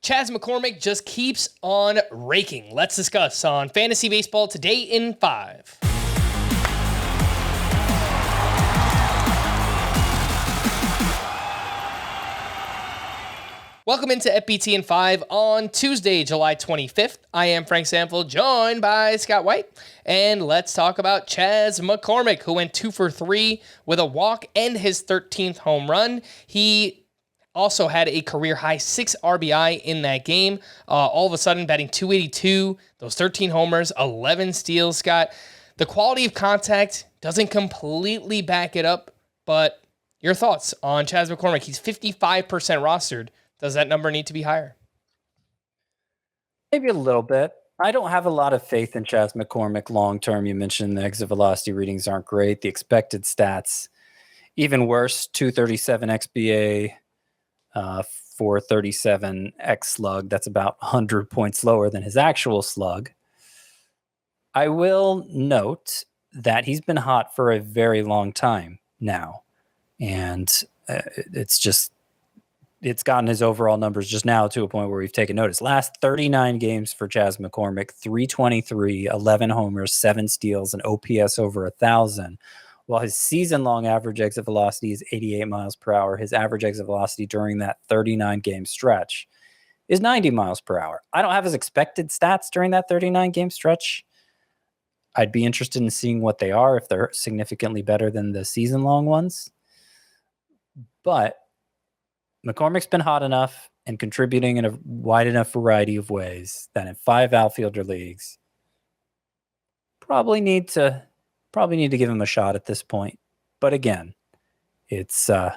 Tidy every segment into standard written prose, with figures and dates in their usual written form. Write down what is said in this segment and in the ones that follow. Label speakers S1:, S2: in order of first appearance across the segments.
S1: Chas McCormick just keeps on raking. Let's discuss on Fantasy Baseball Today in 5. Welcome into FBT in 5 on Tuesday, July 25th. I am Frank Sample, joined by Scott White. And let's talk about Chas McCormick, who went 2 for 3 with a walk and his 13th home run. He also had a career-high 6 RBI in that game. All of a sudden, batting .282, those 13 homers, 11 steals, Scott. The quality of contact doesn't completely back it up, but your thoughts on Chas McCormick? He's 55% rostered. Does that number need to be higher?
S2: Maybe a little bit. I don't have a lot of faith in Chas McCormick long-term. You mentioned the exit velocity readings aren't great. The expected stats, even worse, 237 XBA, 437 X slug. That's about 100 points lower than his actual slug. I will note that he's been hot for a very long time now. And it's gotten his overall numbers just now to a point where we've taken notice. Last 39 games for Chas McCormick, 323, 11 homers, 7 steals, and OPS over 1,000. While his season-long average exit velocity is 88 miles per hour, his average exit velocity during that 39-game stretch is 90 miles per hour. I don't have his expected stats during that 39-game stretch. I'd be interested in seeing what they are, if they're significantly better than the season-long ones. But McCormick's been hot enough and contributing in a wide enough variety of ways that in 5 outfielder leagues, probably need to give him a shot at this point. But again, I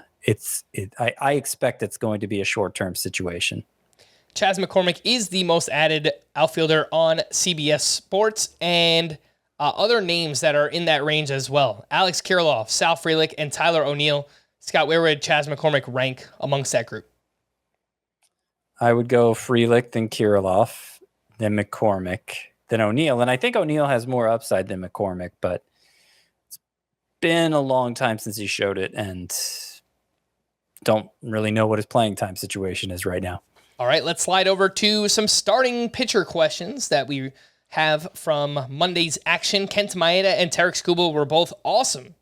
S2: expect it's going to be a short-term situation.
S1: Chas McCormick is the most added outfielder on CBS Sports, and other names that are in that range as well. Alex Kirilloff, Sal Frelick, and Tyler O'Neill. Scott, where would Chas McCormick rank amongst that group?
S2: I would go Frelick, then Kirilloff, then McCormick, then O'Neill. And I think O'Neill has more upside than McCormick, but it's been a long time since he showed it, and don't really know what his playing time situation is right now.
S1: All right, let's slide over to some starting pitcher questions that we have from Monday's action. Kenta Maeda and Tarik Skubal were both awesome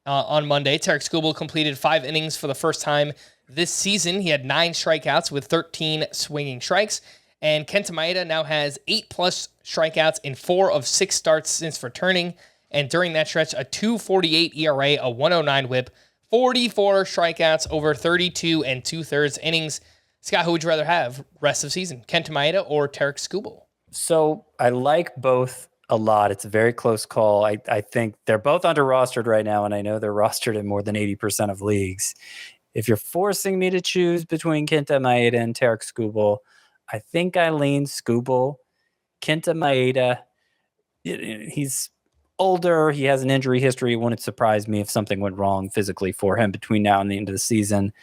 S1: on Monday. Tarik Skubal completed 5 innings for the first time this season. He had 9 strikeouts with 13 swinging strikes. And Kenta Maeda now has 8+ strikeouts in 4 of 6 starts since returning. And during that stretch, a 2.48 ERA, a 109 whip, 44 strikeouts over 32 2/3 innings. Scott, who would you rather have rest of season, Kenta Maeda or Tarik Skubal?
S2: So I like both a lot. It's a very close call. I think they're both under rostered right now, and I know they're rostered in more than 80% of leagues. If you're forcing me to choose between Kenta Maeda and Tarik Skubal, I think I lean Skubal. Kenta Maeda, he's older. He has an injury history. It wouldn't surprise me if something went wrong physically for him between now and the end of the season.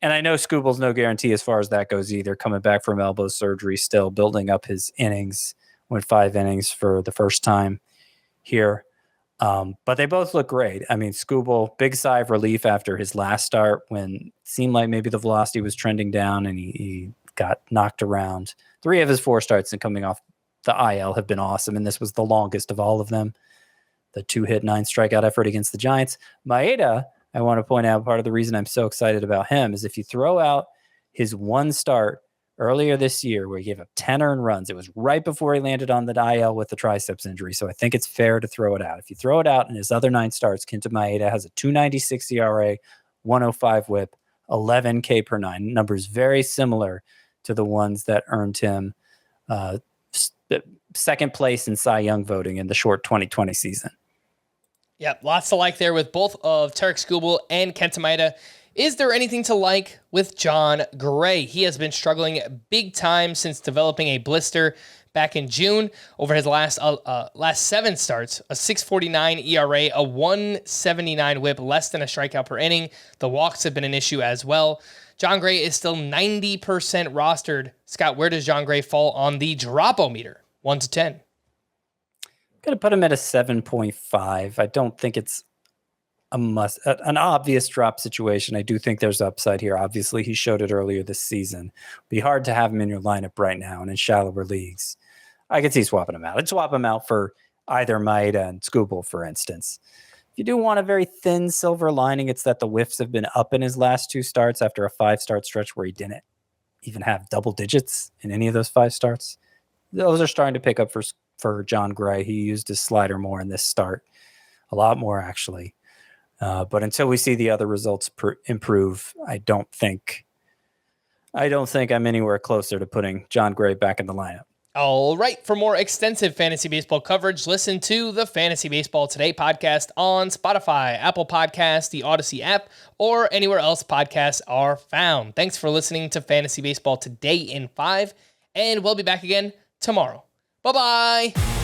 S2: And I know Skubal's no guarantee as far as that goes either. Coming back from elbow surgery, still building up his innings. Went 5 innings for the first time here. But they both look great. I mean, Skubal, big sigh of relief after his last start when it seemed like maybe the velocity was trending down and he got knocked around. 3 of his 4 starts and coming off the IL have been awesome, and this was the longest of all of them. The 2-hit, 9 strikeout effort against the Giants. Maeda, I want to point out, part of the reason I'm so excited about him is if you throw out his 1 start earlier this year where he gave up 10 earned runs, it was right before he landed on the IL with the triceps injury. So I think it's fair to throw it out. If you throw it out in his other 9 starts, Kenta Maeda has a 2.96 ERA, 105 whip, 11 K per 9. Numbers very similar to the ones that earned him second place in Cy Young voting in the short 2020 season.
S1: Yeah, lots to like there with both of Tarik Skubal and Kenta Maeda. Is there anything to like with Jon Gray? He has been struggling big time since developing a blister back in June. Over his last 7 starts, a 6.49 ERA, a 1.79 whip, less than a strikeout per inning. The walks have been an issue as well. Jon Gray is still 90% rostered. Scott, where does Jon Gray fall on the drop-o-meter, 1 to 10?
S2: I'm going to put him at a 7.5. I don't think it's an obvious drop situation. I do think there's upside here. Obviously, he showed it earlier this season. Be hard to have him in your lineup right now and in shallower leagues. I could see swapping him out. I'd swap him out for either Maeda and Skubal, for instance. If you do want a very thin silver lining, it's that the whiffs have been up in his last 2 starts after a 5-start stretch where he didn't even have double digits in any of those 5 starts. Those are starting to pick up for Jon Gray. He used his slider more in this start, a lot more actually. But until we see the other results improve, I don't think I'm anywhere closer to putting Jon Gray back in the lineup.
S1: All right. For more extensive fantasy baseball coverage, listen to the Fantasy Baseball Today podcast on Spotify, Apple Podcasts, the Odyssey app, or anywhere else podcasts are found. Thanks for listening to Fantasy Baseball Today in 5, and we'll be back again tomorrow. Bye-bye.